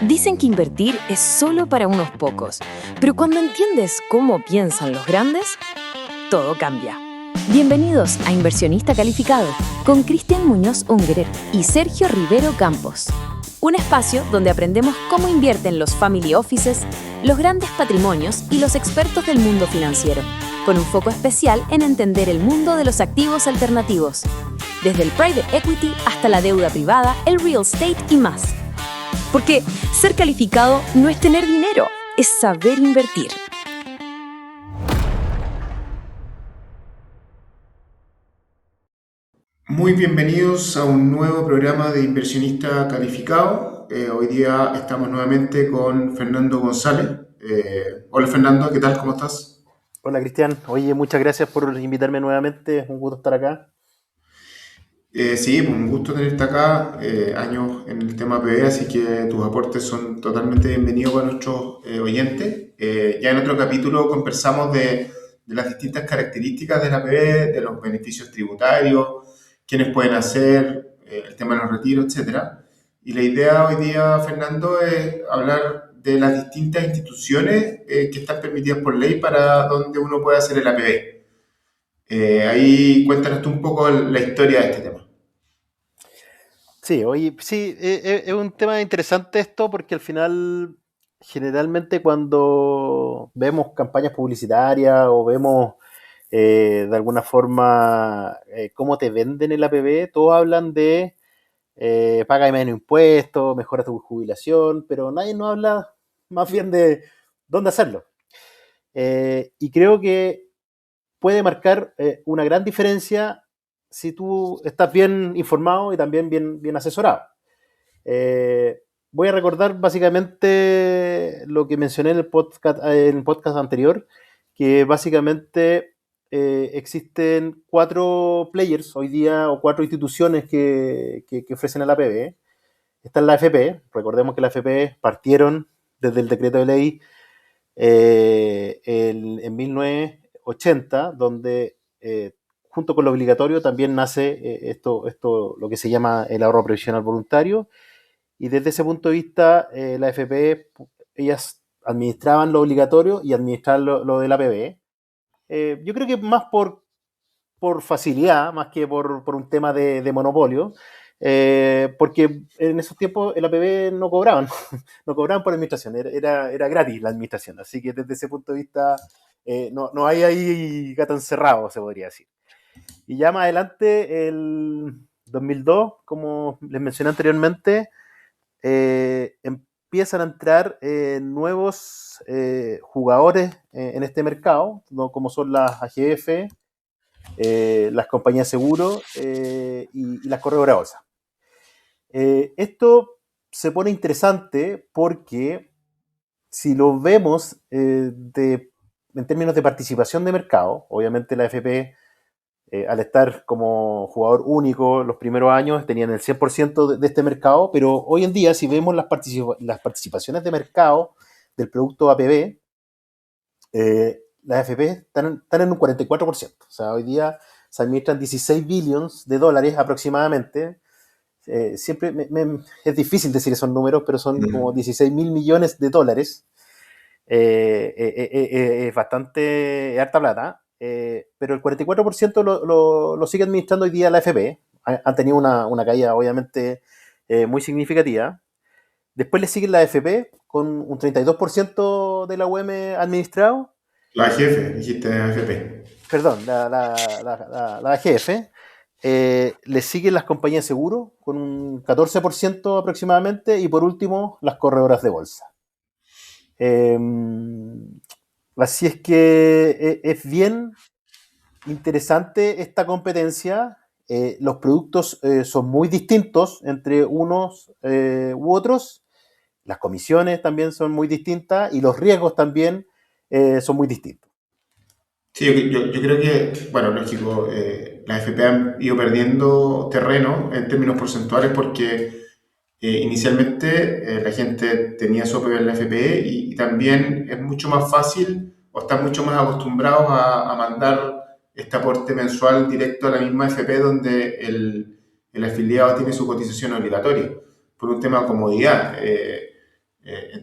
Dicen que invertir es solo para unos pocos, pero cuando entiendes cómo piensan los grandes, todo cambia. Bienvenidos a Inversionista Calificado con Cristian Muñoz Ungerer y Sergio Rivero Campos. Un espacio donde aprendemos cómo invierten los family offices, los grandes patrimonios y los expertos del mundo financiero, con un foco especial en entender el mundo de los activos alternativos, desde el private equity hasta la deuda privada, el real estate y más. Porque ser calificado no es tener dinero, es saber invertir. Muy bienvenidos a un nuevo programa de Inversionista Calificado. Hoy día estamos nuevamente con Fernando González. Hola Fernando, ¿qué tal? ¿Cómo estás? Hola Cristian, oye, muchas gracias por invitarme nuevamente, es un gusto estar acá. Sí, pues un gusto tenerte acá, años en el tema PB, así que tus aportes son totalmente bienvenidos para nuestros oyentes. Ya en otro capítulo conversamos de las distintas características de la PB, de los beneficios tributarios, quiénes pueden hacer, el tema de los retiros, etcétera. Y la idea hoy día, Fernando, es hablar de las distintas instituciones que están permitidas por ley para donde uno puede hacer el APB. Ahí cuéntanos tú un poco la historia de este tema. Sí, oye, sí, es un tema interesante esto porque al final, generalmente cuando vemos campañas publicitarias o vemos de alguna forma cómo te venden el APB, todos hablan de paga menos impuestos, mejora tu jubilación, pero nadie nos habla más bien de dónde hacerlo. Y creo que puede marcar una gran diferencia si tú estás bien informado y también bien asesorado. Voy a recordar básicamente lo que mencioné en el podcast anterior, que básicamente existen 4 players hoy día o 4 instituciones que ofrecen el APB. Está la AFP, recordemos que la AFP partieron desde el decreto de ley en 1980, donde junto con lo obligatorio también nace esto, lo que se llama el ahorro previsional voluntario, y desde ese punto de vista la AFP, ellas administraban lo obligatorio y administraban lo del APB. Yo creo que más por facilidad, más que por un tema de monopolio, porque en esos tiempos el APB no cobraban, no cobraban por administración, era gratis la administración, así que desde ese punto de vista no hay ahí gato encerrado, se podría decir. Y ya más adelante, el 2002, como les mencioné anteriormente, empiezan a entrar nuevos jugadores en este mercado, ¿no? Como son las AGF, las compañías de seguro y las corredoras de bolsa. Esto se pone interesante porque si lo vemos en términos de participación de mercado, obviamente la AFP, al estar como jugador único los primeros años, tenían el 100% de este mercado, pero hoy en día, si vemos las participaciones de mercado del producto APB, las AFP están en un 44%. O sea, hoy día se administran 16 billones de dólares aproximadamente. Siempre es difícil decir esos números, pero son como 16 mil millones de dólares. Es bastante harta plata, pero el 44% lo sigue administrando hoy día la AFP. Han tenido una caída obviamente muy significativa. Después le sigue la AFP con un 32% de la UM administrado. La AGF, dijiste AFP. Perdón, la AGF. Le siguen las compañías de seguro con un 14% aproximadamente, y por último las corredoras de bolsa. Así es que es bien interesante esta competencia. Los productos son muy distintos entre unos u otros. Las comisiones también son muy distintas y los riesgos también son muy distintos. Sí, yo creo que, bueno, lógico, las FP han ido perdiendo terreno en términos porcentuales porque inicialmente la gente tenía su APB en la FP y también es mucho más fácil o están mucho más acostumbrados a mandar este aporte mensual directo a la misma FP donde el afiliado tiene su cotización obligatoria por un tema de comodidad.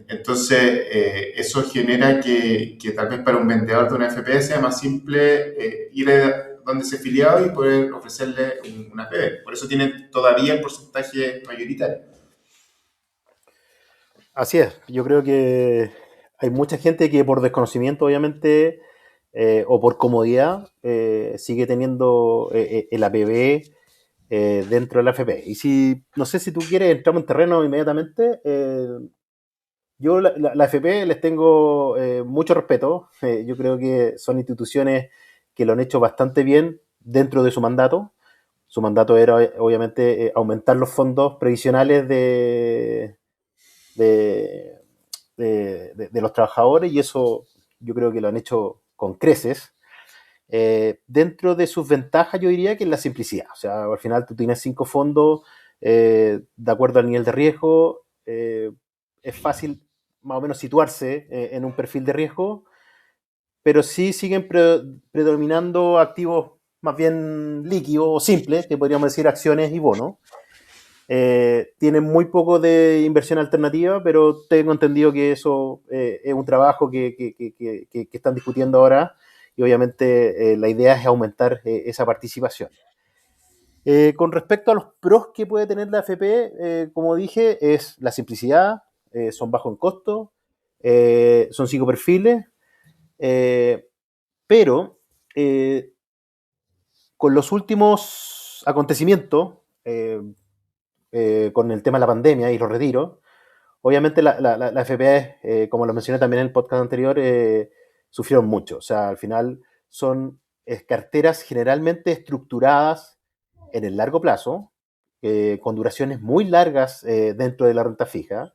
Entonces, eso genera que tal vez para un vendedor de una FP sea más simple ir a donde se afiliado y poder ofrecerle una PB. Por eso tienen todavía el porcentaje mayoritario. Así es, yo creo que hay mucha gente que por desconocimiento, obviamente, o por comodidad, sigue teniendo el APB dentro de la FP. Y si, no sé si tú quieres, entramos en terreno inmediatamente. Yo la FP les tengo mucho respeto. Yo creo que son instituciones que lo han hecho bastante bien dentro de su mandato. Su mandato era, obviamente, aumentar los fondos previsionales de, de los trabajadores y eso yo creo que lo han hecho con creces. Dentro de sus ventajas yo diría que es la simplicidad. O sea, al final tú tienes 5 fondos de acuerdo al nivel de riesgo. Es fácil más o menos situarse en un perfil de riesgo, pero sí siguen predominando activos más bien líquidos o simples, que podríamos decir acciones y bonos. Tienen muy poco de inversión alternativa, pero tengo entendido que eso es un trabajo que están discutiendo ahora y obviamente la idea es aumentar esa participación. Con respecto a los pros que puede tener la FP, como dije, es la simplicidad, son bajos en costo, son 5 perfiles, pero con los últimos acontecimientos, con el tema de la pandemia y los retiros, obviamente la FP, como lo mencioné también en el podcast anterior, sufrieron mucho. O sea, al final son carteras generalmente estructuradas en el largo plazo, con duraciones muy largas dentro de la renta fija.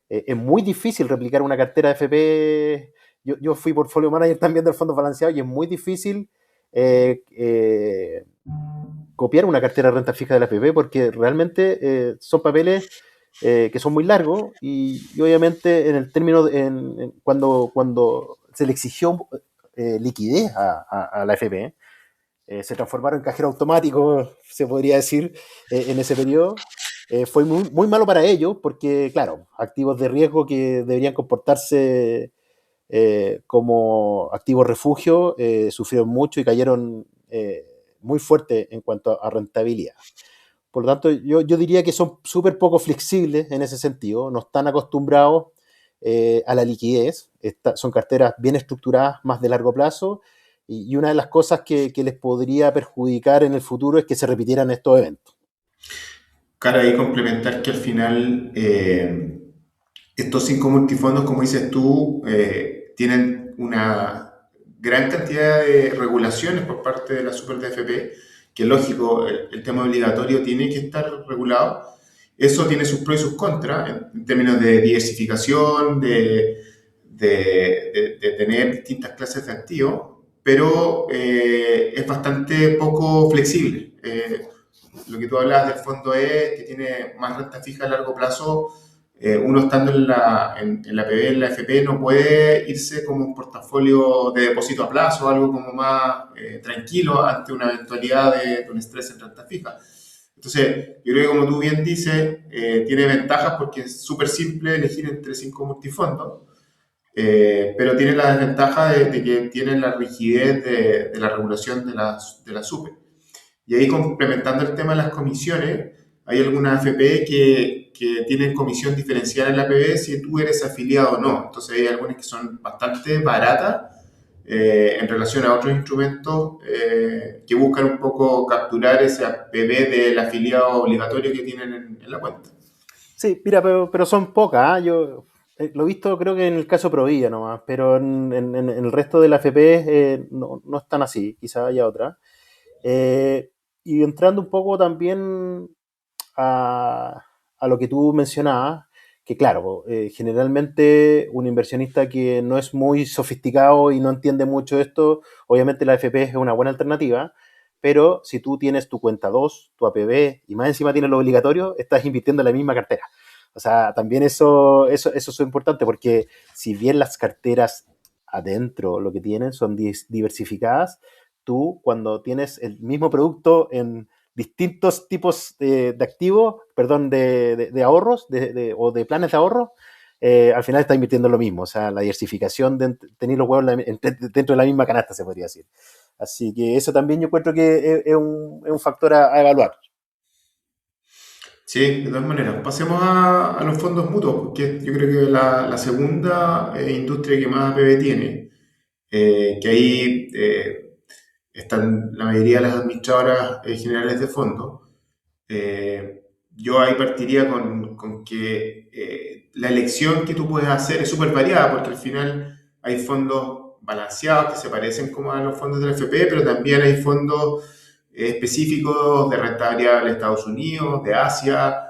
Es muy difícil replicar una cartera de FP. Yo fui portfolio manager también del fondo balanceado y es muy difícil copiar una cartera de renta fija de la FP porque realmente son papeles que son muy largos y obviamente en el término, cuando se le exigió liquidez a la FP, se transformaron en cajero automático, se podría decir, en ese periodo. Fue muy, muy malo para ellos porque, claro, activos de riesgo que deberían comportarse como activos refugio sufrieron mucho y cayeron muy fuerte en cuanto a rentabilidad. Por lo tanto, yo diría que son súper poco flexibles en ese sentido, no están acostumbrados a la liquidez, son carteras bien estructuradas, más de largo plazo, y una de las cosas que les podría perjudicar en el futuro es que se repitieran estos eventos. Claro, ahí complementar que al final estos 5 multifondos, como dices tú, tienen una gran cantidad de regulaciones por parte de la Super DFP, que lógico, el tema obligatorio tiene que estar regulado. Eso tiene sus pros y sus contras en términos de diversificación, de tener distintas clases de activos, pero es bastante poco flexible. Lo que tú hablas del fondo E, que tiene más renta fija a largo plazo, uno estando en la PB, en la FP, no puede irse como un portafolio de depósito a plazo, algo como más tranquilo ante una eventualidad de un estrés en renta fija. Entonces, yo creo que como tú bien dices, tiene ventajas porque es súper simple elegir entre 5 multifondos, pero tiene la desventaja de que tiene la rigidez de la regulación de la SUPE. Y ahí complementando el tema de las comisiones, hay algunas AFP que tienen comisión diferencial en la APB si tú eres afiliado o no. Entonces hay algunas que son bastante baratas en relación a otros instrumentos que buscan un poco capturar ese APB del afiliado obligatorio que tienen en la cuenta. Sí, mira, pero son pocas. Yo lo he visto creo que en el caso Provilla nomás, pero en el resto de la FP no están así, quizás haya otra. Y entrando un poco también a lo que tú mencionabas, que claro, generalmente un inversionista que no es muy sofisticado y no entiende mucho esto, obviamente la FP es una buena alternativa, pero si tú tienes tu cuenta 2, tu APB y más encima tienes lo obligatorio, estás invirtiendo en la misma cartera. O sea, también eso es importante porque si bien las carteras adentro lo que tienen son diversificadas, tú cuando tienes el mismo producto en distintos tipos de activos, perdón, de ahorros o de planes de ahorro, al final está invirtiendo en lo mismo. O sea, la diversificación de tener los huevos dentro de la misma canasta, se podría decir. Así que eso también yo encuentro que es un factor a evaluar. Sí, de todas maneras. Pasemos a los fondos mutuos, porque yo creo que la segunda industria que más APB tiene, que ahí están la mayoría de las administradoras generales de fondos. Eh, yo ahí partiría con que la elección que tú puedes hacer es súper variada, porque al final hay fondos balanceados que se parecen como a los fondos del FP, pero también hay fondos específicos de renta variable de Estados Unidos, de Asia,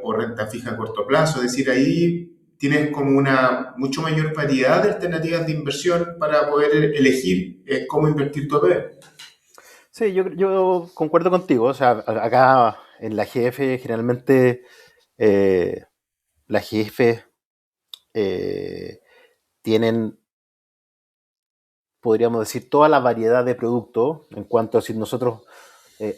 o renta fija a corto plazo. Es decir, ahí tienes como una mucho mayor variedad de alternativas de inversión para poder elegir cómo invertir tu APB. Sí, yo concuerdo contigo. O sea, acá en la GF generalmente las GF tienen, podríamos decir, toda la variedad de productos. En cuanto a si nosotros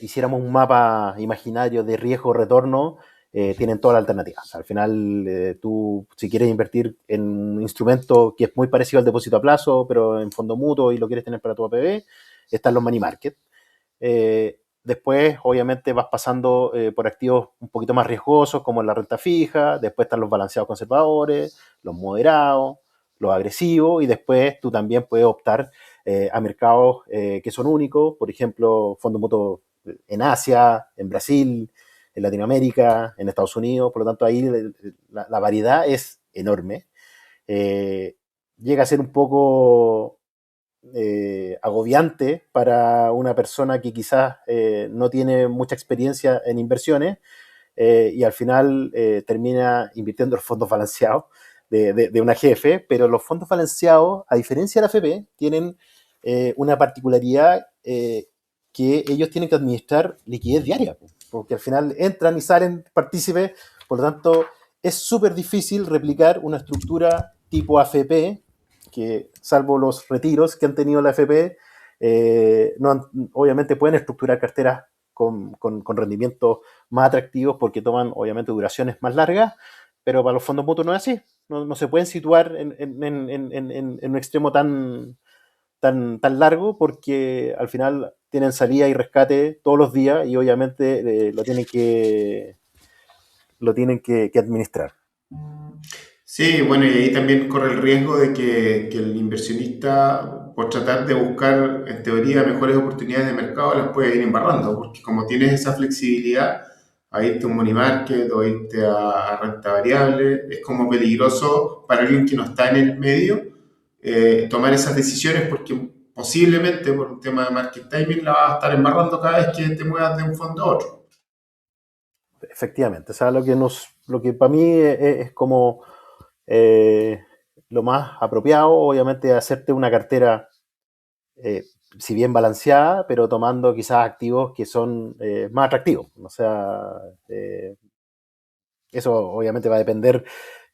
hiciéramos un mapa imaginario de riesgo-retorno, tienen todas las alternativas. Al final, tú, si quieres invertir en un instrumento que es muy parecido al depósito a plazo, pero en fondo mutuo y lo quieres tener para tu APB, están los money market. Después, obviamente, vas pasando por activos un poquito más riesgosos, como la renta fija. Después están los balanceados conservadores, los moderados, los agresivos. Y después tú también puedes optar a mercados que son únicos. Por ejemplo, fondos mutuos en Asia, en Brasil, en Latinoamérica, en Estados Unidos. Por lo tanto, ahí la variedad es enorme. Eh, Llega a ser un poco agobiante para una persona que quizás no tiene mucha experiencia en inversiones, y al final termina invirtiendo en fondos balanceados de una GF. Pero los fondos balanceados, a diferencia de la FP, tienen una particularidad, que ellos tienen que administrar liquidez diaria, porque al final entran y salen partícipes. Por lo tanto, es súper difícil replicar una estructura tipo AFP, que salvo los retiros que han tenido la FP, no han, obviamente pueden estructurar carteras con rendimientos más atractivos, porque toman obviamente duraciones más largas. Pero para los fondos mutuos no es así. No se pueden situar en un extremo tan largo, porque al final tienen salida y rescate todos los días, y obviamente lo tienen que administrar. Sí, bueno, y ahí también corre el riesgo de que el inversionista, por tratar de buscar, en teoría, mejores oportunidades de mercado, las puede ir embarrando, porque como tienes esa flexibilidad a irte a un money market o irte a renta variable, es como peligroso para alguien que no está en el medio tomar esas decisiones, porque posiblemente por un tema de market timing la vas a estar embarrando cada vez que te muevas de un fondo a otro. Efectivamente. O sea, lo que para mí es como eh, lo más apropiado, obviamente, es hacerte una cartera, eh, si bien balanceada, pero tomando quizás activos que son más atractivos. O sea, eh, eso obviamente va a depender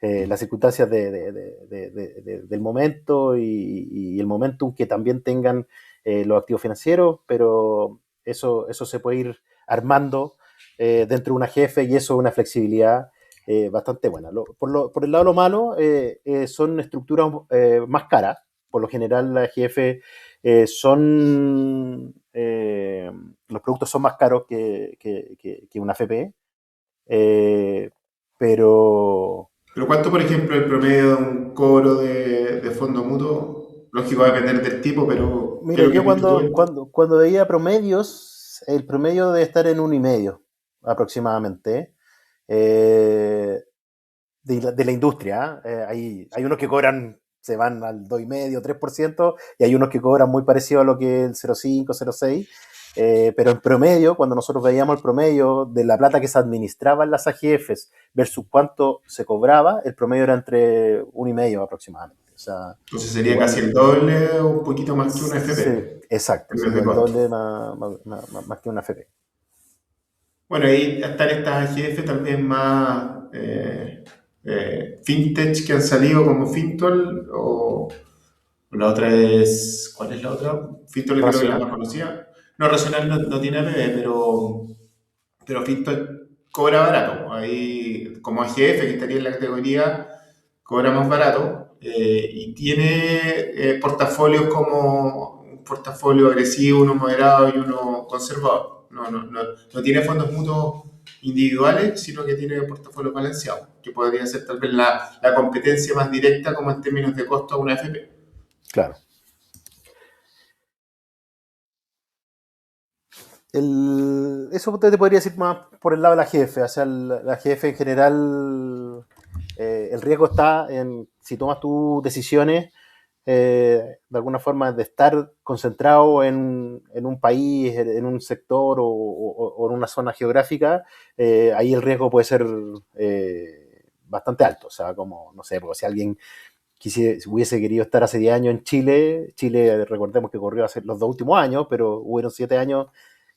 las circunstancias del momento, y el momentum que también tengan los activos financieros. Pero eso se puede ir armando dentro de una jefe, y eso es una flexibilidad bastante buena. Por el lado de lo malo, son estructuras más caras. Por lo general, la jefe los productos son más caros que una FP. eh, pero Pero ¿cuánto, por ejemplo, el promedio de un cobro de fondo mutuo? Lógico, va a depender del tipo, pero ¿qué es mira, lo que yo has visto tú? cuando veía promedios, el promedio debe estar en 1,5 aproximadamente, eh, de la industria. Hay unos que cobran, se van al 2,5, 3%, y hay unos que cobran muy parecido a lo que es el 0,5, 0,6. Pero en promedio, cuando nosotros veíamos el promedio de la plata que se administraba en las AGFs versus cuánto se cobraba, el promedio era entre 1,5 aproximadamente. O sea, Entonces sería casi igual, el doble o un poquito más que una sí, FP, exacto, en vez de sería el costo. doble más que una FP. Bueno, ahí están estas AGF también más fintech que han salido como Fintol, o la otra es, ¿cuál es la otra? Fintol creo que es la más Racional. conocida. No, Racional no tiene APB, pero Fintol cobra barato. Ahí como AGF, que estaría en la categoría, cobra más barato y tiene portafolios como un portafolio agresivo, uno moderado y uno conservador. No tiene fondos mutuos individuales, sino que tiene portafolios balanceados, que podría ser tal vez la competencia más directa como en términos de costo a una FP. Claro. Eso te podría decir más por el lado de la jefe. O sea, la jefe en general, el riesgo está en si tomas tus decisiones de alguna forma de estar concentrado en un país, en un sector o en una zona geográfica, ahí el riesgo puede ser bastante alto. O sea, como, no sé, porque si alguien hubiese querido estar hace 10 años en Chile, recordemos que corrió hace los 2 últimos años, pero hubieron 7 años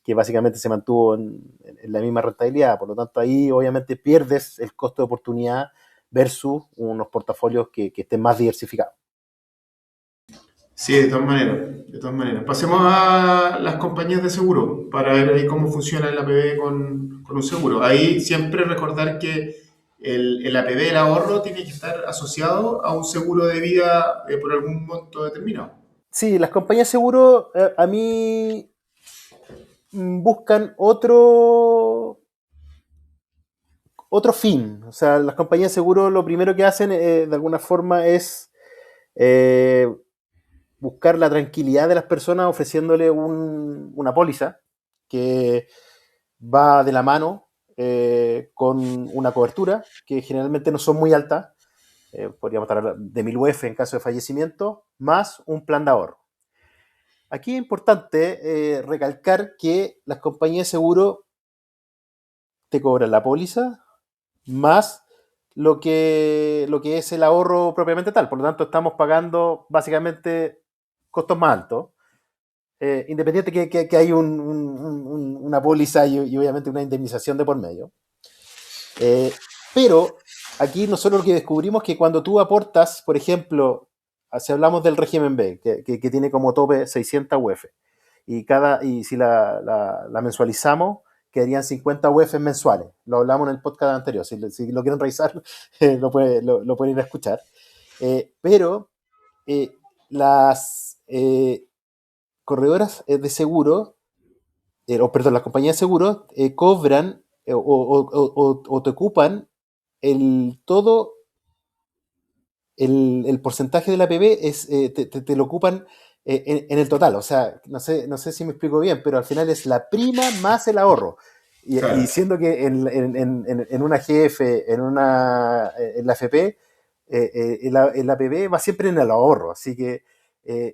que básicamente se mantuvo en la misma rentabilidad. Por lo tanto, ahí obviamente pierdes el costo de oportunidad versus unos portafolios que estén más diversificados. Sí, de todas maneras, de todas maneras. Pasemos a las compañías de seguro para ver ahí cómo funciona el APB con un seguro. Ahí siempre recordar que el APB, el ahorro, tiene que estar asociado a un seguro de vida por algún monto determinado. Sí, las compañías de seguro a mí buscan otro fin. O sea, las compañías de seguro lo primero que hacen de alguna forma es eh, buscar la tranquilidad de las personas ofreciéndole una póliza que va de la mano con una cobertura que generalmente no son muy altas, podríamos estar de 1000 UF en caso de fallecimiento, más un plan de ahorro. Aquí es importante recalcar que las compañías de seguro te cobran la póliza más lo que es el ahorro propiamente tal. Por lo tanto, estamos pagando básicamente costos más altos. Independiente que hay una póliza y obviamente una indemnización de por medio. Pero aquí nosotros lo que descubrimos es que cuando tú aportas, por ejemplo, si hablamos del régimen B, que tiene como tope 600 UF, y si la mensualizamos, quedarían 50 UF mensuales. Lo hablamos en el podcast anterior. Si lo quieren revisar, lo pueden ir a escuchar. Pero las corredoras de seguro, perdón, las compañías de seguro cobran o te ocupan todo el porcentaje de la PB te lo ocupan en el total. O sea, no sé si me explico bien, pero al final es la prima más el ahorro. Claro. Y siendo que en una GF, en la FP, el APB va siempre en el ahorro. Así que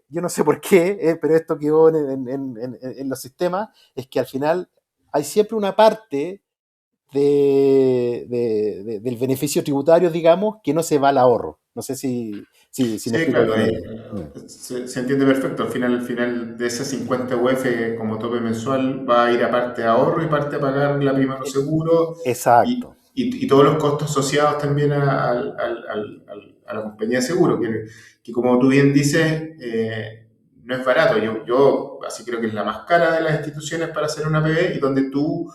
yo no sé por qué, pero esto quedó en los sistemas, es que al final hay siempre una parte del beneficio tributario, digamos, que no se va al ahorro. No sé si me Sí, explico claro, bien ahí ahí. se entiende perfecto. Al final de ese 50 UF como tope mensual va a ir a parte de ahorro y parte a pagar la prima de los seguros Exacto. y todos los costos asociados también a la compañía de seguro, que como tú bien dices, no es barato. Yo así creo que es la más cara de las instituciones para hacer una PB y donde tú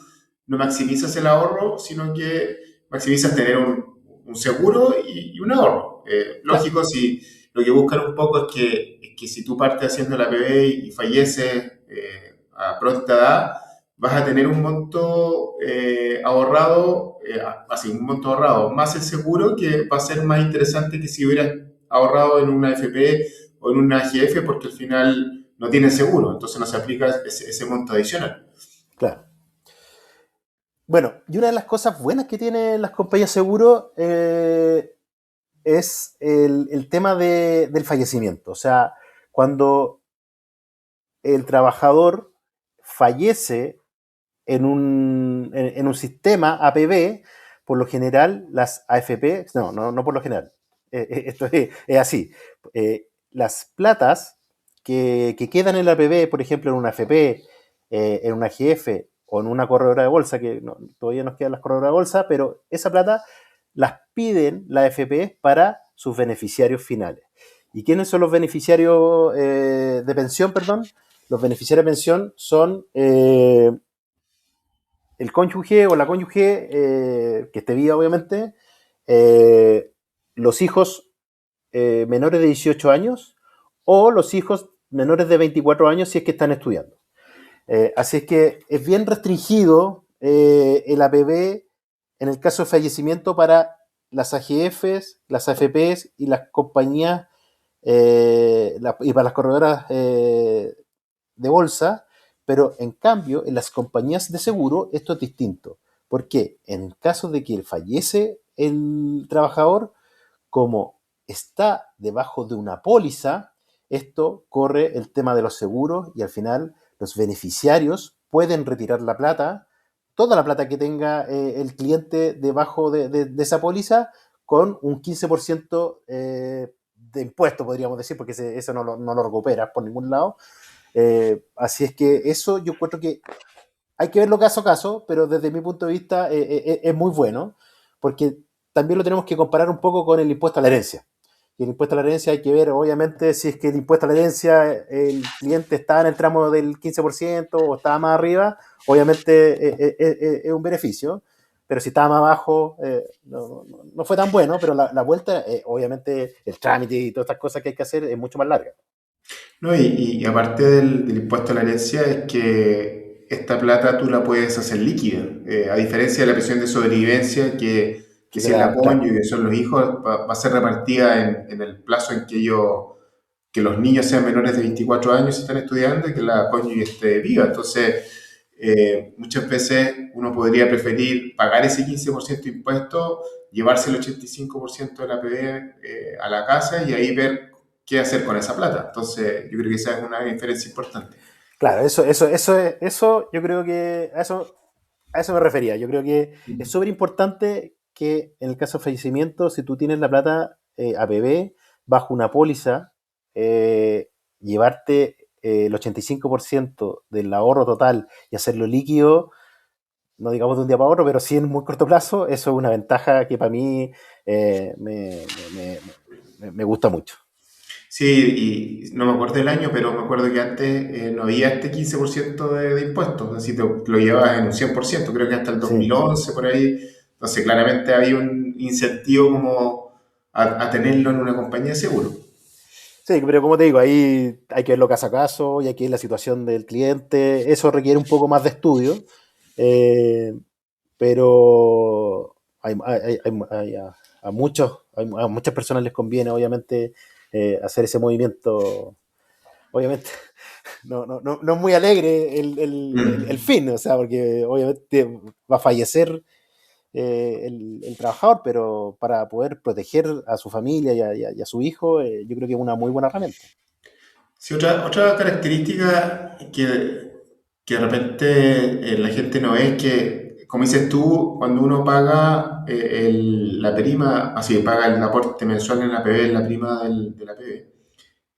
no maximizas el ahorro, sino que maximizas tener un seguro y un ahorro. Claro, Lógico, si lo que buscan un poco es que si tú partes haciendo la PB y falleces a pronta edad, vas a tener un monto ahorrado, así, un monto ahorrado, más el seguro, que va a ser más interesante que si hubieras ahorrado en una FP o en una GF, porque al final no tienen seguro, entonces no se aplica ese monto adicional. claro. Bueno, y una de las cosas buenas que tienen las compañías de seguro es el tema del fallecimiento. O sea, cuando el trabajador fallece en un sistema APB, por lo general las AFP, no por lo general, esto es así, las platas que quedan en la APB, por ejemplo, en una AFP, en una GF o en una corredora de bolsa, que todavía nos quedan las corredoras de bolsa, pero esa plata las piden las AFP para sus beneficiarios finales. ¿Y quiénes son los beneficiarios de pensión, perdón? Los beneficiarios de pensión son el cónyuge o la cónyuge que esté viva, obviamente, los hijos menores de 18 años o los hijos menores de 24 años si es que están estudiando. Así es que es bien restringido el APB en el caso de fallecimiento para las AGFs, las AFPs y las compañías y para las corredoras de bolsa, pero en cambio en las compañías de seguro esto es distinto. Porque en caso de que fallece el trabajador, como está debajo de una póliza, esto corre el tema de los seguros y al final los beneficiarios pueden retirar la plata, toda la plata que tenga el cliente debajo de esa póliza con un 15% de impuesto, podríamos decir, porque eso no lo recuperas por ningún lado. Así es que eso yo encuentro que hay que verlo caso a caso, pero desde mi punto de vista es muy bueno, porque también lo tenemos que comparar un poco con el impuesto a la herencia. Y el impuesto a la herencia hay que ver, obviamente, si es que el impuesto a la herencia, el cliente está en el tramo del 15% o está más arriba, obviamente es un beneficio, pero si estaba más abajo, no fue tan bueno, pero la vuelta, obviamente, el trámite y todas estas cosas que hay que hacer es mucho más larga. No, y aparte del impuesto a la herencia, es que esta plata tú la puedes hacer líquida. A diferencia de la pensión de sobrevivencia, que si es la Claro, cónyuge, que son los hijos, va a ser repartida en el plazo en que los niños sean menores de 24 años y están estudiando y que la cónyuge esté viva. Entonces, muchas veces uno podría preferir pagar ese 15% de impuestos, llevarse el 85% de la PB a la casa y ahí ver qué hacer con esa plata. Entonces, yo creo que esa es una diferencia importante. claro, eso yo creo que a eso me refería. Yo creo que es súper importante que en el caso de fallecimiento, si tú tienes la plata APB bajo una póliza, llevarte el 85% del ahorro total y hacerlo líquido, no digamos de un día para otro, pero sí en muy corto plazo, eso es una ventaja que para mí me gusta mucho. Sí, y no me acuerdo el año, pero me acuerdo que antes no había este 15% de impuestos, así te lo llevabas en un 100%, creo que hasta el Sí. 2011 por ahí. Entonces, claramente había un incentivo como a tenerlo en una compañía de seguro. Sí, pero como te digo, ahí hay que verlo caso a caso y hay que ver la situación del cliente. Eso requiere un poco más de estudio, eh, pero a muchas personas les conviene, obviamente, hacer ese movimiento. Obviamente, no es muy alegre el Mm. fin, o sea, porque obviamente va a fallecer el trabajador, pero para poder proteger a su familia y a su hijo, yo creo que es una muy buena herramienta. Sí, otra característica que de repente la gente no ve es que, como dices tú, cuando uno paga la prima, así paga el aporte mensual en la PB, la prima de la PB,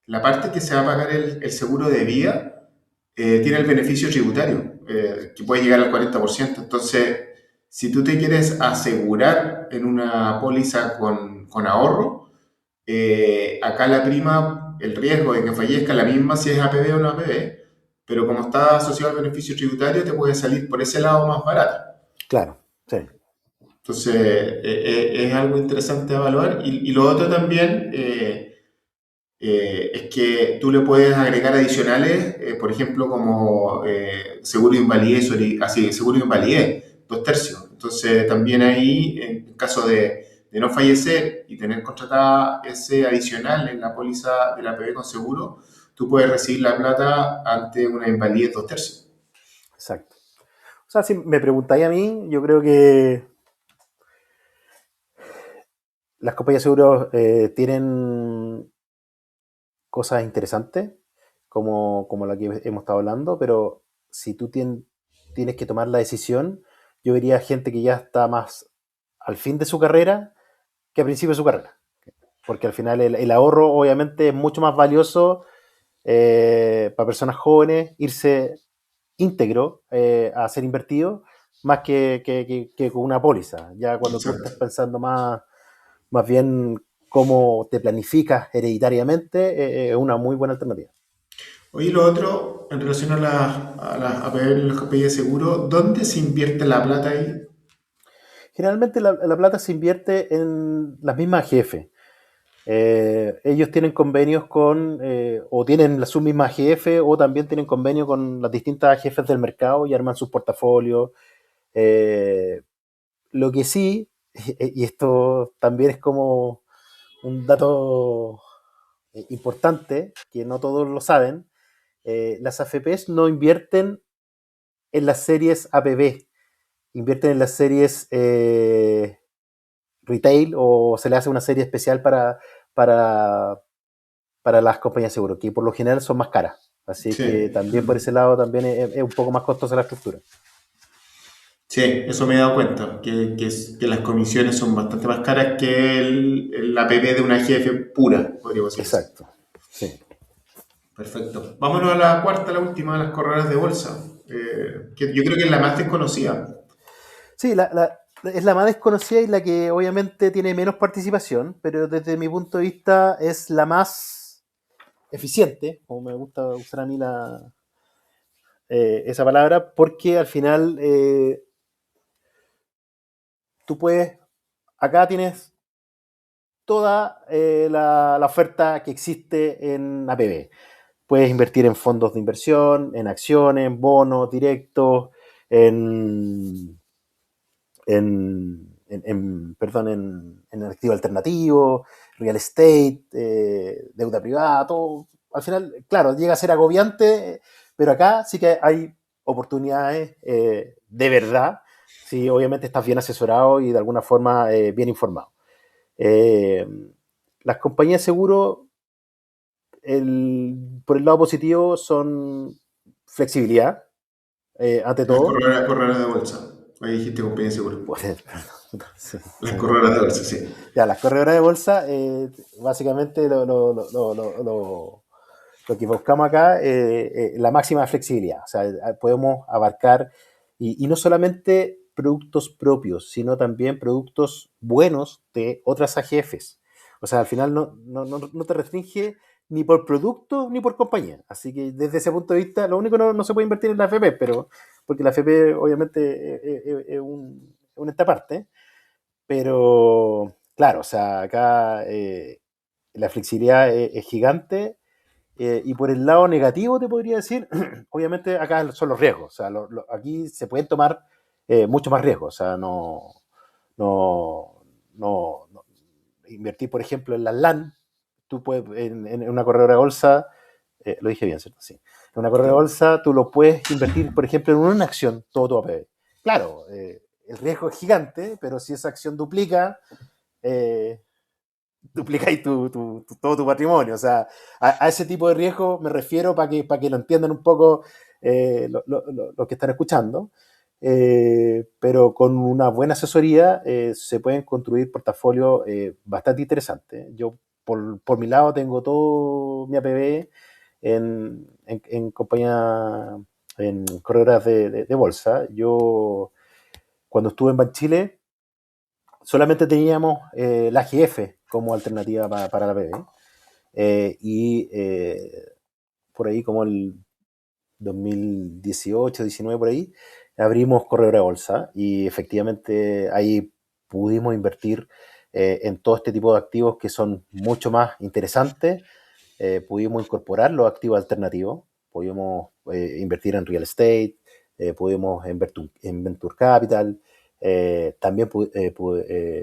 la parte que se va a pagar el seguro de vida tiene el beneficio tributario, que puede llegar al 40%. Entonces, si tú te quieres asegurar en una póliza con ahorro, acá la prima, el riesgo de que fallezca la misma si es APB o no APB, pero como está asociado al beneficio tributario, te puede salir por ese lado más barata. Claro, sí, Entonces, es algo interesante a evaluar. Y lo otro también es que tú le puedes agregar adicionales, por ejemplo, como seguro de invalidez, así, seguro de invalidez, 2/3. Entonces, también ahí, en caso de no fallecer y tener contratada ese adicional en la póliza de la PB con seguro, tú puedes recibir la plata ante una invalidez 2/3. exacto. O sea, si me preguntáis a mí, yo creo que las compañías de seguros tienen cosas interesantes, como la que hemos estado hablando, pero si tú tienes que tomar la decisión, yo vería gente que ya está más al fin de su carrera que al principio de su carrera. Porque al final el ahorro obviamente es mucho más valioso para personas jóvenes irse íntegro a ser invertido más que con una póliza. Ya cuando tú Exacto. estás pensando más bien cómo te planificas hereditariamente, es una muy buena alternativa. Oye, lo otro, en relación a las APB y los KPI de seguro, ¿dónde se invierte la plata ahí? Generalmente la plata se invierte en las mismas jefes. Ellos tienen convenios o tienen sus mismas AGF, o también tienen convenio con las distintas AGFs del mercado y arman sus portafolios. Lo que sí, y esto también es como un dato importante, que no todos lo saben, las AFPs no invierten en las series APB, invierten en las series retail, o se le hace una serie especial para, para las compañías de seguro, que por lo general son más caras. Así que Sí, también por ese lado también es un poco más costosa la estructura. sí, eso me he dado cuenta, que las comisiones son bastante más caras que la APP de una jefe pura, podríamos decir así. Exacto. Sí. Perfecto. Vámonos a la cuarta, la última, las corredoras de bolsa, que yo creo que es la más desconocida. Sí, es la más desconocida y la que obviamente tiene menos participación, pero desde mi punto de vista es la más eficiente, como me gusta usar a mí esa palabra, porque al final tú puedes, acá tienes toda la oferta que existe en APB. Puedes invertir en fondos de inversión, en acciones, en bonos directos, en, perdón, en activo alternativo, real estate, deuda privada, todo. Al final, claro, llega a ser agobiante, pero acá sí que hay oportunidades de verdad, si obviamente estás bien asesorado y de alguna forma bien informado. Eh, las compañías de seguro, por el lado positivo, son flexibilidad, ante Las todo. corredoras de bolsa. Ahí dijiste compañía de seguro. Sí, Las se me corredoras de olvidó. bolsa, sí. Ya, las corredoras de bolsa, básicamente lo que buscamos acá, la máxima flexibilidad. O sea, podemos abarcar, y no solamente productos propios, sino también productos buenos de otras AGFs. O sea, al final no te restringe ni por producto ni por compañía. Así que desde ese punto de vista, lo único que no se puede invertir en la FP, pero porque la FP obviamente es una esta parte, pero claro, o sea, acá la flexibilidad es gigante, y por el lado negativo te podría decir, obviamente acá son los riesgos, o sea, aquí se pueden tomar mucho más riesgos, o sea, no, no invertir, por ejemplo, en las LAN, tú puedes, en una corredora de bolsa, lo dije bien, ¿cierto? Sí. En una corredora de Sí. bolsa tú lo puedes invertir, por ejemplo, en una acción, todo tu APB. Claro, el riesgo es gigante, pero si esa acción duplica, eh, duplicáis todo tu patrimonio. O sea, a ese tipo de riesgo me refiero para que lo entiendan un poco los que están escuchando. Pero con una buena asesoría se pueden construir portafolios bastante interesantes. Yo, por mi lado, tengo todo mi APB en compañía, en corredoras de bolsa. Yo, cuando estuve en Banchile, solamente teníamos la GF como alternativa para la PB. Por ahí, como el 2018, 19 por ahí, abrimos Corredora de Bolsa y efectivamente ahí pudimos invertir en todo este tipo de activos que son mucho más interesantes. Pudimos incorporar los activos alternativos, pudimos invertir en real estate, pudimos invertir en venture capital, también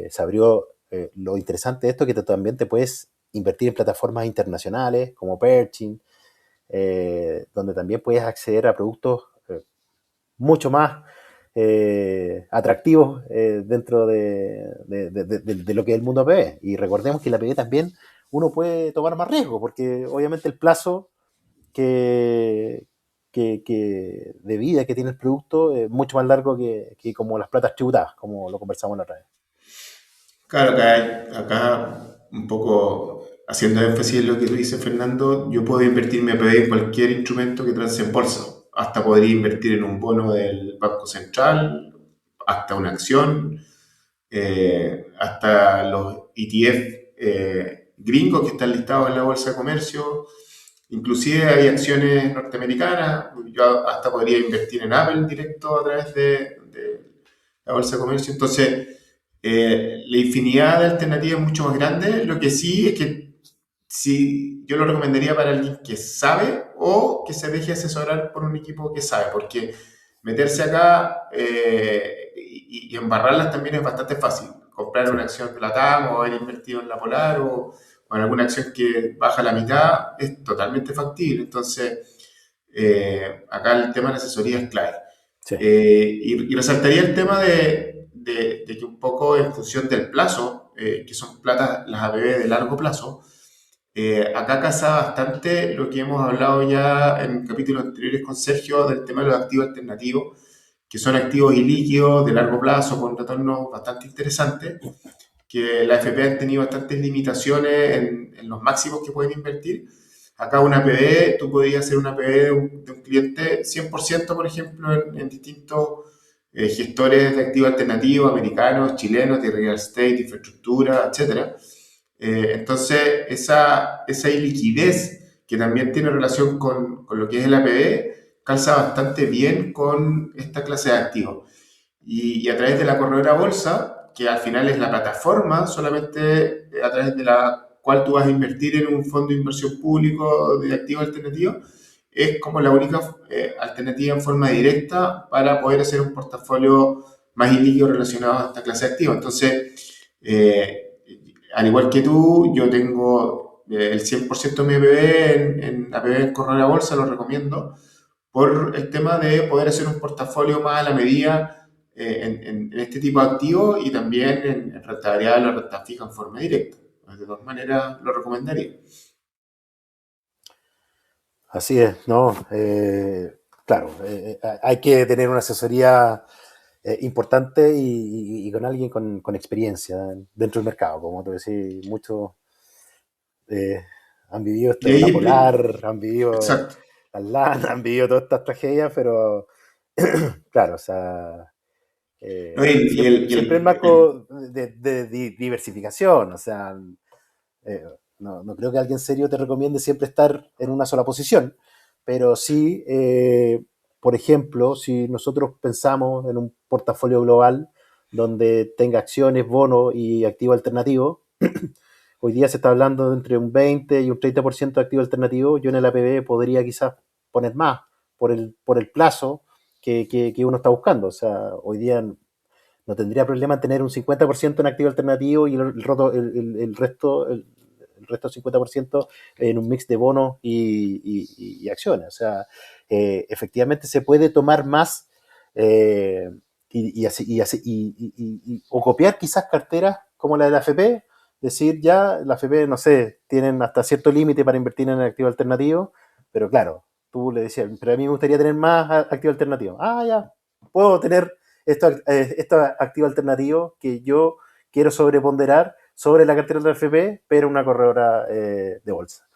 se abrió lo interesante de esto, que también te puedes invertir en plataformas internacionales como Pershing, donde también puedes acceder a productos mucho más atractivos dentro de lo que es el mundo APB. Y recordemos que la APB también uno puede tomar más riesgo, porque obviamente el plazo que, de vida que tiene el producto es mucho más largo que como las platas tributadas, como lo conversamos la otra vez. Claro, acá un poco haciendo énfasis en lo que tú dices, Fernando, yo puedo invertir mi APB en cualquier instrumento que transe en bolsa. Hasta podría invertir en un bono del Banco Central, hasta una acción, hasta los ETF gringos que están listados en la Bolsa de Comercio. Inclusive hay acciones norteamericanas. Yo hasta podría invertir en Apple directo a través de la Bolsa de Comercio. Entonces, La infinidad de alternativas es mucho más grande. Lo que sí es que sí, yo lo recomendaría para alguien que sabe o que se deje asesorar por un equipo que sabe, porque meterse acá y embarrarlas también es bastante fácil. Comprar una Sí, acción de la TAM o haber invertido en la Polar o en alguna acción que baja la mitad es totalmente factible. Entonces, acá el tema de la asesoría es clave. sí. Y resaltaría el tema de que un poco en función del plazo, que son platas, las APB de largo plazo, acá casa bastante lo que hemos hablado ya en capítulos anteriores con Sergio del tema de los activos alternativos, que son activos ilíquidos de largo plazo con retornos bastante interesantes, que la FP han tenido bastantes limitaciones en los máximos que pueden invertir. Acá una PB, tú podrías hacer una PB de un cliente 100%, por ejemplo, en distintos gestores de activos alternativos, americanos, chilenos, de real estate, infraestructura, etcétera. Entonces, esa iliquidez que también tiene relación con lo que es el APB, calza bastante bien con esta clase de activos. Y a través de la corredora bolsa, que al final es la plataforma solamente a través de la cual tú vas a invertir en un fondo de inversión público de activos alternativos, es como la única alternativa en forma directa para poder hacer un portafolio más ilíquido relacionado a esta clase de activos. Entonces, al igual que tú, yo tengo el 100% de mi APB en APB en corredora bolsa, lo recomiendo por el tema de poder hacer un portafolio más a la medida en este tipo de activos y también en renta variable o renta fija en forma directa. De todas maneras, lo recomendaría. Así es, ¿no? Claro, hay que tener una asesoría importante y con alguien con experiencia dentro del mercado. Como te decía, muchos eh, han vivido Y la ahí, Polar, han vivido exacto. las LAN, han vivido todas estas tragedias, pero claro, o sea, No, siempre, siempre el marco de diversificación, o sea, eh, no creo que alguien serio te recomiende siempre estar en una sola posición, pero sí, por ejemplo, si nosotros pensamos en un portafolio global donde tenga acciones, bonos y activo alternativo, hoy día se está hablando de entre un 20 y un 30% de activo alternativo, yo en el APB podría quizás poner más por el plazo que uno está buscando. O sea, hoy día no tendría problema en tener un 50% en activo alternativo y el resto del 50% en un mix de bonos y acciones. O sea, efectivamente se puede tomar más o copiar quizás carteras como la de la FP, decir ya, la FP, no sé, tienen hasta cierto límite para invertir en el activo alternativo, pero claro, tú le decías, pero a mí me gustaría tener más activo alternativo. Ah, ya, puedo tener esto activo alternativo que yo quiero sobreponderar sobre la cartera de la FP, pero una corredora de bolsa.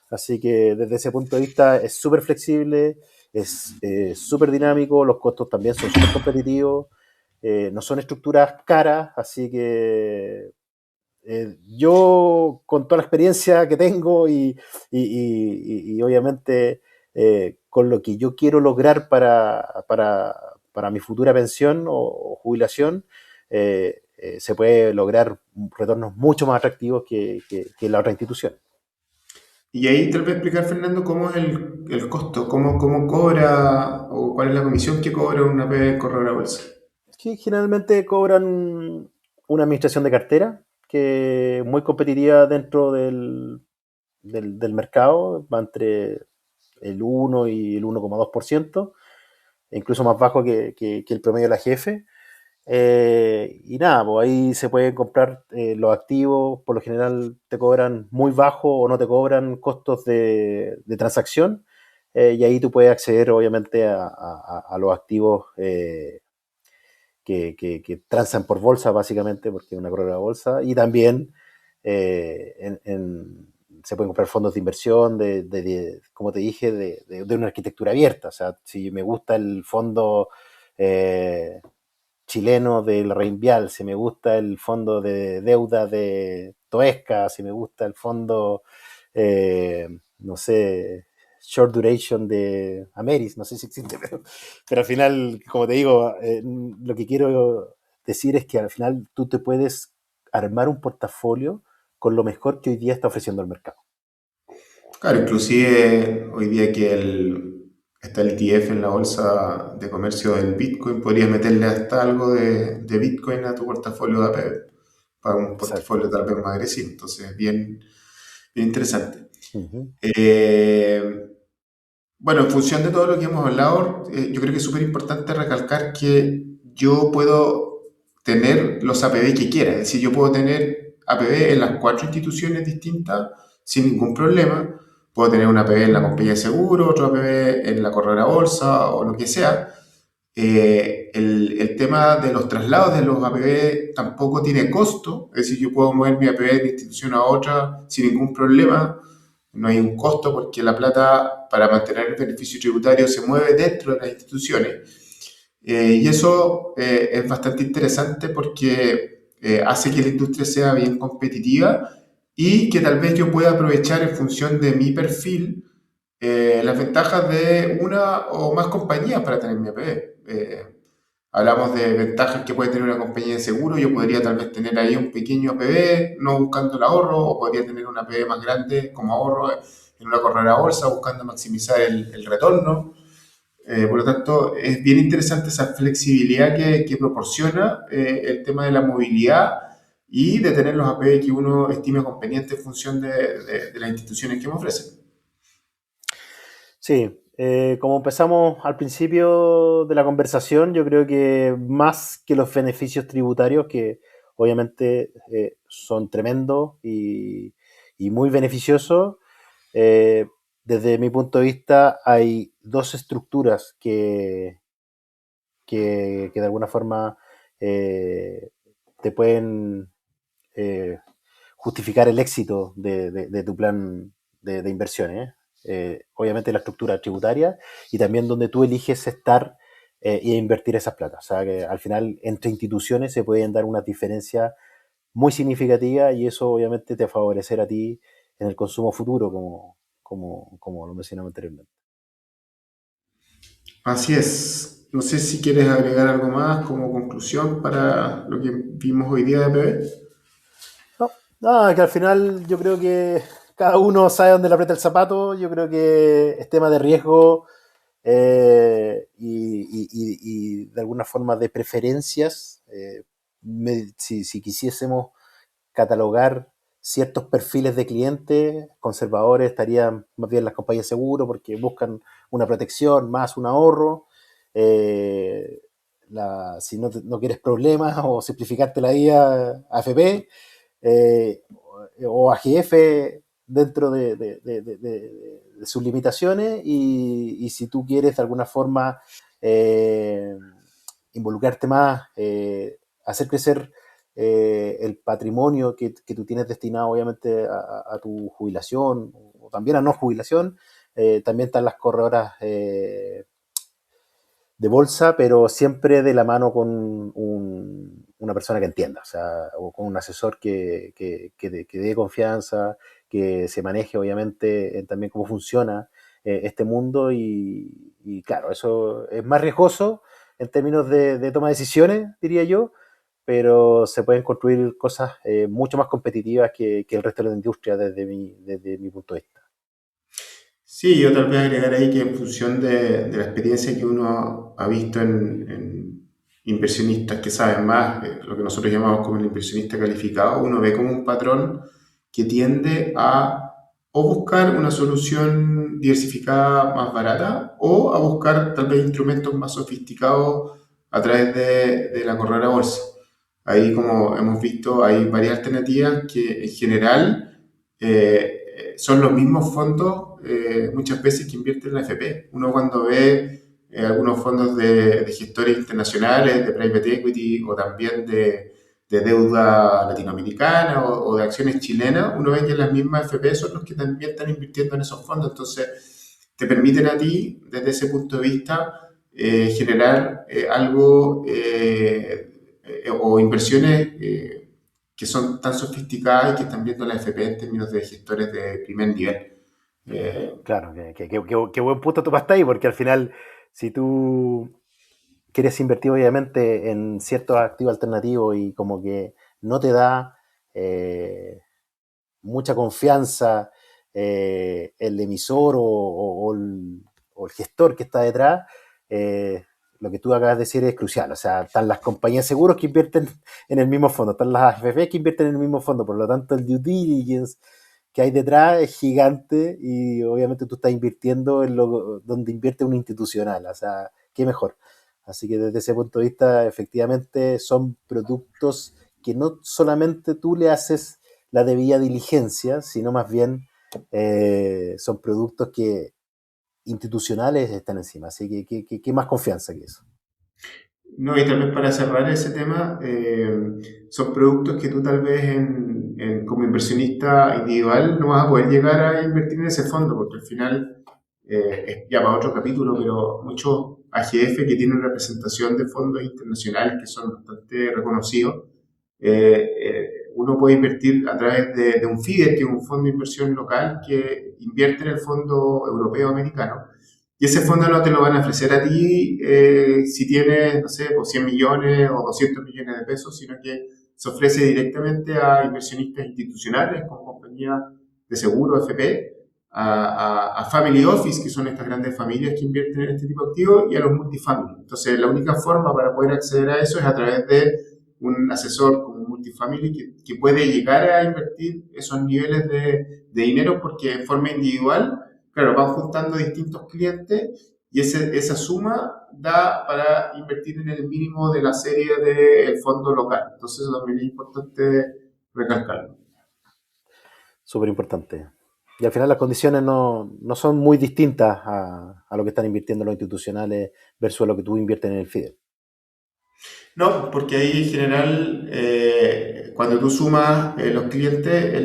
Así que desde ese punto de vista es súper flexible, es súper dinámico, los costos también son súper competitivos, no son estructuras caras, así que yo con toda la experiencia que tengo y obviamente con lo que yo quiero lograr para mi futura pensión o jubilación, se puede lograr retornos mucho más atractivos que la otra institución. Y ahí te voy a explicar, Fernando, cómo es el costo, cómo cobra o cuál es la comisión que cobra una P en corredora bolsa. Sí, generalmente cobran una administración de cartera que es muy competitiva dentro del mercado, va entre el 1 y el 1,2%, incluso más bajo que el promedio de la jefe. Y nada, pues ahí se pueden comprar los activos, por lo general te cobran muy bajo o no te cobran costos de transacción, y ahí tú puedes acceder obviamente a los activos que transan por bolsa básicamente, porque es una corredora de bolsa, y también se pueden comprar fondos de inversión, como te dije, de una arquitectura abierta. O sea, si me gusta el fondo eh, chileno del Reinvial, si me gusta el fondo de deuda de Toesca, si me gusta el fondo, no sé, Short Duration de Ameris, no sé si existe, pero al final, como te digo, lo que quiero decir es que al final tú te puedes armar un portafolio con lo mejor que hoy día está ofreciendo el mercado. Claro, inclusive hoy día que está el ETF en la bolsa de comercio del Bitcoin, podrías meterle hasta algo de Bitcoin a tu portafolio de APB, para un portafolio Exactamente. tal vez más agresivo. Entonces, bien, bien interesante. Uh-huh. Eh, bueno, en función de todo lo que hemos hablado, yo creo que es súper importante recalcar que yo puedo tener los APB que quiera. Es decir, yo puedo tener APB en las 4 instituciones distintas sin ningún problema. Puedo tener un APB en la compañía de seguro, otro APB en la corredora bolsa o lo que sea. El tema de los traslados de los APB tampoco tiene costo. Es decir, yo puedo mover mi APB de una institución a otra sin ningún problema. No hay un costo porque la plata para mantener el beneficio tributario se mueve dentro de las instituciones. Y eso es bastante interesante porque hace que la industria sea bien competitiva y que tal vez yo pueda aprovechar en función de mi perfil las ventajas de una o más compañías para tener mi APB. Hablamos de ventajas que puede tener una compañía de seguro. Yo podría tal vez tener ahí un pequeño APB, no buscando el ahorro, o podría tener un APB más grande como ahorro en una corredora bolsa, buscando maximizar el retorno. Por lo tanto, es bien interesante esa flexibilidad que proporciona el tema de la movilidad y de tener los APB que uno estime conveniente en función de las instituciones que me ofrecen. Sí, como empezamos al principio de la conversación, yo creo que más que los beneficios tributarios, que obviamente son tremendos y muy beneficiosos, eh, desde mi punto de vista hay dos estructuras que de alguna forma eh, te pueden justificar el éxito de tu plan de inversiones. Obviamente la estructura tributaria y también donde tú eliges estar y invertir esas plata. O sea que al final entre instituciones se pueden dar unas diferencias muy significativas y eso obviamente te favorecerá a ti en el consumo futuro, como lo mencionamos anteriormente. Así es. No sé si quieres agregar algo más como conclusión para lo que vimos hoy día de PB. No, no, que al final yo creo que cada uno sabe dónde le aprieta el zapato. Yo creo que es tema de riesgo y de alguna forma de preferencias. Si quisiésemos catalogar ciertos perfiles de clientes, conservadores estarían más bien las compañías de seguro porque buscan una protección más un ahorro. Eh, si no quieres problemas o simplificarte la vida, AFP eh, o AGF dentro de sus limitaciones y si tú quieres de alguna forma eh, involucrarte más, hacer crecer el patrimonio que tú tienes destinado obviamente a tu jubilación o también a no jubilación, también están las corredoras de bolsa, pero siempre de la mano con una persona que entienda, o sea, o con un asesor que dé confianza, que se maneje obviamente también cómo funciona este mundo y claro, eso es más riesgoso en términos de toma de decisiones, diría yo, pero se pueden construir cosas mucho más competitivas que el resto de la industria desde mi punto de vista. Sí, yo tal vez agregar ahí que en función de la experiencia que uno ha visto en inversionistas que saben más, lo que nosotros llamamos como el inversionista calificado, uno ve como un patrón que tiende a o buscar una solución diversificada más barata o a buscar tal vez instrumentos más sofisticados a través de la corredora bolsa. Ahí, como hemos visto, hay varias alternativas que en general son los mismos fondos muchas veces que invierten en la FP. Uno cuando ve algunos fondos de gestores internacionales, de private equity o también de deuda latinoamericana o de acciones chilenas, uno ve que las mismas FP son los que también están invirtiendo en esos fondos. Entonces, te permiten a ti, desde ese punto de vista, generar algo o inversiones que son tan sofisticadas y que están viendo la FP en términos de gestores de primer nivel. Eh, Claro, qué buen punto tomaste ahí, porque al final, si tú quieres invertir obviamente en ciertos activos alternativos y como que no te da mucha confianza el emisor o el gestor que está detrás, lo que tú acabas de decir es crucial. O sea, están las compañías de seguros que invierten en el mismo fondo, están las AFP que invierten en el mismo fondo, por lo tanto el due diligence que hay detrás es gigante y obviamente tú estás invirtiendo en lo donde invierte un institucional, o sea, qué mejor. Así que desde ese punto de vista, efectivamente, son productos que no solamente tú le haces la debida diligencia, sino más bien son productos que institucionales están encima. Así que, ¿qué más confianza que eso? No, y tal vez para cerrar ese tema, son productos que tú tal vez como inversionista individual no vas a poder llegar a invertir en ese fondo, porque al final, es ya para otro capítulo, pero muchos AGF que tienen representación de fondos internacionales que son bastante reconocidos, uno puede invertir a través de un FIDER, que es un fondo de inversión local que invierte en el fondo europeo americano. Y ese fondo no te lo van a ofrecer a ti si tienes, no sé, pues 100 millones o 200 millones de pesos, sino que se ofrece directamente a inversionistas institucionales como compañías de seguro, FP, a Family Office, que son estas grandes familias que invierten en este tipo de activos, y a los multifamily. Entonces, la única forma para poder acceder a eso es a través de un asesor como multifamily que puede llegar a invertir esos niveles de dinero porque en forma individual, claro, van juntando distintos clientes y esa suma da para invertir en el mínimo de la serie del fondo local. Entonces eso también es importante recalcarlo. Súper importante. Y al final las condiciones no son muy distintas a lo que están invirtiendo los institucionales versus lo que tú inviertes en el FIDE. No, porque ahí en general, cuando tú sumas los clientes,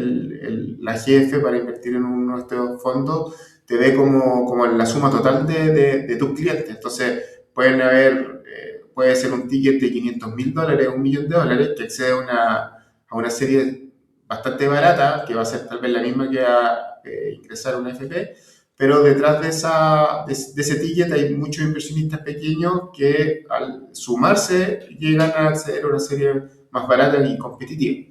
la GF para invertir en uno de estos fondos te ve como la suma total de tus clientes. Entonces, puede ser un ticket de $500.000, $1.000.000, que accede a una serie bastante barata, que va a ser tal vez la misma que a ingresar a una FP, pero detrás de ese ticket hay muchos inversionistas pequeños que al sumarse llegan a acceder a una serie más barata y competitiva.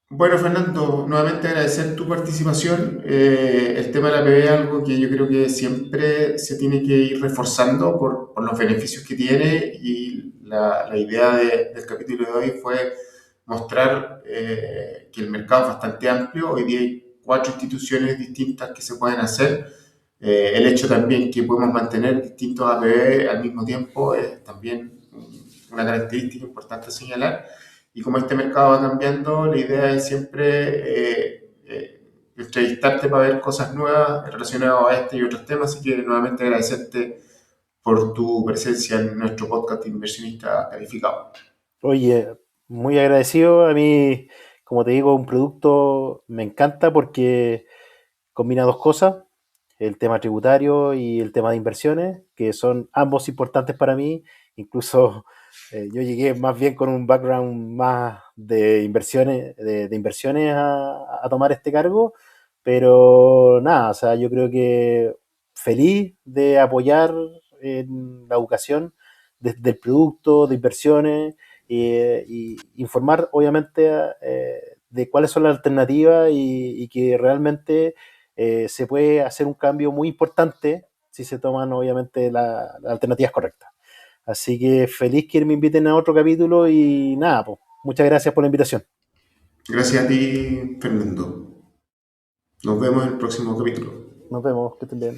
Bueno, Fernando, nuevamente agradecer tu participación. El tema de la PB es algo que yo creo que siempre se tiene que ir reforzando por los beneficios que tiene y la idea del capítulo de hoy fue mostrar que el mercado es bastante amplio. Hoy día hay 4 instituciones distintas que se pueden hacer. El hecho también que podemos mantener distintos APB al mismo tiempo es también una característica importante a señalar. Y como este mercado va cambiando, la idea es siempre entrevistarte para ver cosas nuevas relacionadas a este y otros temas. Así que nuevamente agradecerte por tu presencia en nuestro podcast Inversionista Calificado. Oye, muy agradecido. A mí, como te digo, un producto me encanta porque combina dos cosas, el tema tributario y el tema de inversiones, que son ambos importantes para mí. Incluso yo llegué más bien con un background más de inversiones, de inversiones a tomar este cargo, pero nada, o sea, yo creo que feliz de apoyar en la educación del producto, de inversiones y informar obviamente de cuáles son las alternativas y que realmente se puede hacer un cambio muy importante si se toman obviamente las alternativas correctas. Así que feliz que me inviten a otro capítulo y nada, pues, muchas gracias por la invitación. Gracias a ti, Fernando. Nos vemos en el próximo capítulo. Nos vemos, que estén bien.